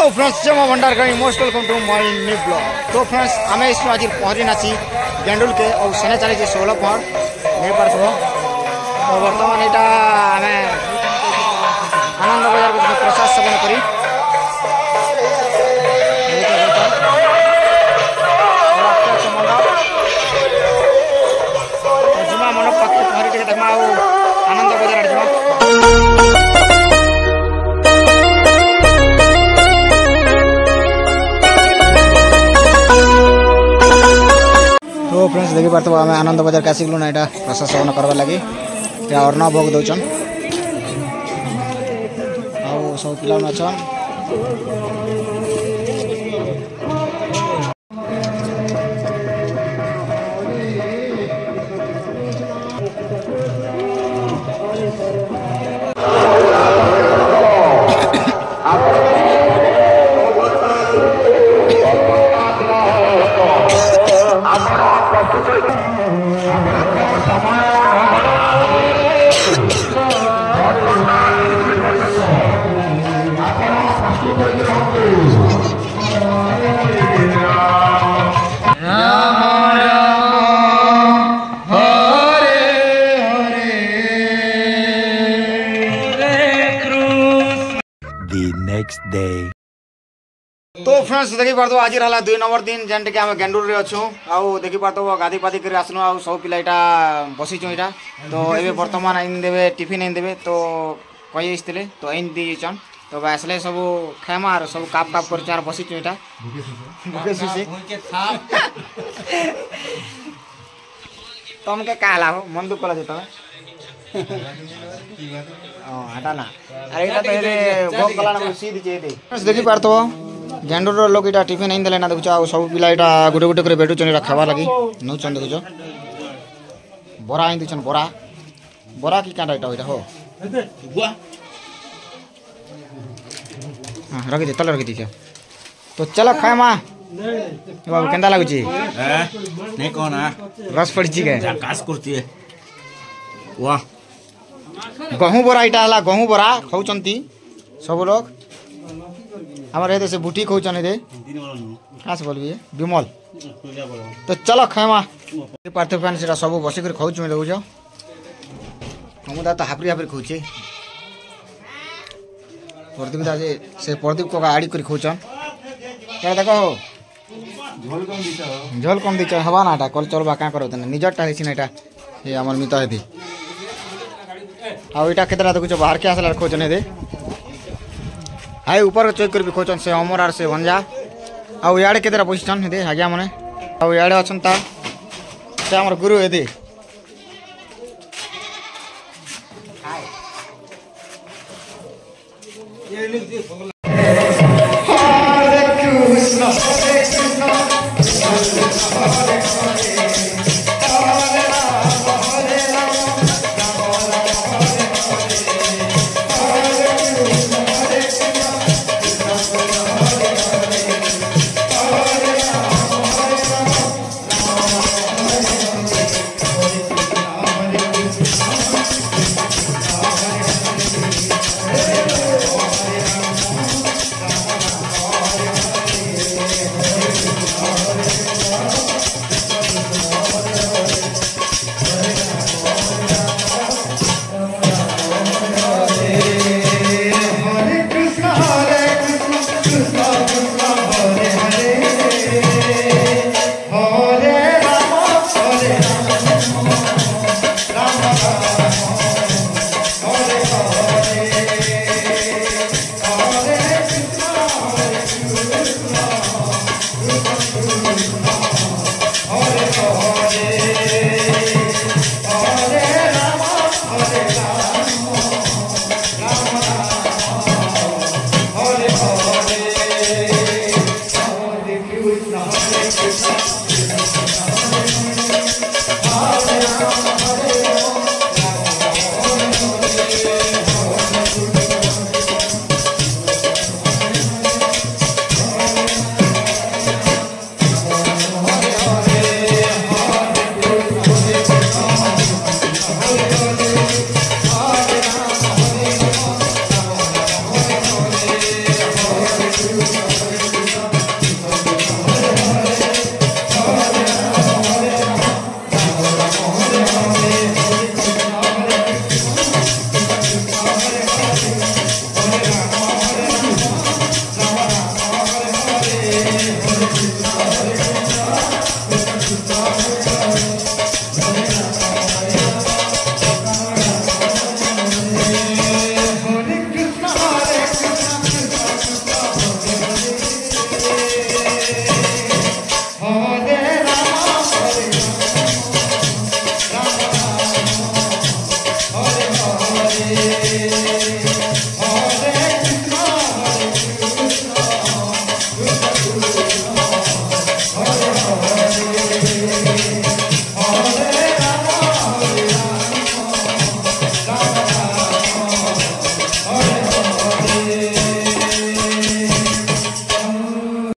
Hello friends, जय मां Bhandargarhi most welcome to my new blog. तो फ्रेंड्स आम इसमें आज पहुँची नाची गेंडुल के और सेने चली 16 पहर नहीं पार तो बर्तमान यहाँ आम आनंद बजार को प्रसाद सेवन करी जिमा मन पाखे पहरी टे देखा आनंद बजार जिमा। तो फ्रेंड्स देखी पार्थ आम आनंद बजार के आसिकलु ना यहाँ प्रसाद सेवन करवा लगी अर्ण भोग दौन आउ सब पिला अच्छा day. तो फ्रेंड्स देखी पार्थ आज रहा 2 नंबर दिन जेनटे कि आम गेंडुल रे अच्छु आउ देखी पार्थ गाधी पाधी कर आसनु आउ सब पिला यहाँ बसीचु यहाँ तो ये बर्तमान इन देवे टिफिन इन देवे तो कही आसते तो इन दीचन तो आसले सब खेमा और सब काप काप कर बसीचु यहाँ तुमके क्या लाभ मन दुख कला तुम हटा ना अरे तो भोग कला देखी पार्थ गेंडुर लोग यहाँ टिफिन नहीं देना देखुच आ सब पिला यहाँ गोटे गोटे कर बेटुचन खावा लगी नौ देखुच बरा ही दीचन बरा बरा कि क्या यहाँ हो हाँ रखी दे तले रखी दीजिए तो चलो खाए माँ बाबू केंदा लगुच नहीं कौन रस पड़ी के करती है वाह गहूँ बरा यहाँ है गहूँ बरा खाऊंती सब लोग हमारे ये से बुटी खाऊन ये क्या से बोलबी विमल तो चलो खाएमा पार्थ फैन से सब बसिक खाऊँ देखुच हम तो हाफरी हाफरी खाऊे प्रदीप दा से प्रदीप को आड़ी कर खाऊन क्या देख हो झोल कम दीच हवा ना कल चलवा क्या कर निजरटा है ये आम मित है आईटा केतरा देखुच बाहर के आसला खोचन दे हाई ऊपर चेक कर खोचन से अमर आर से भंजा आउ इे केतरा बसिचन दे आज्ञा मैंने आउ इे अच्छा से आम गुरु है दे हरे कृष्ण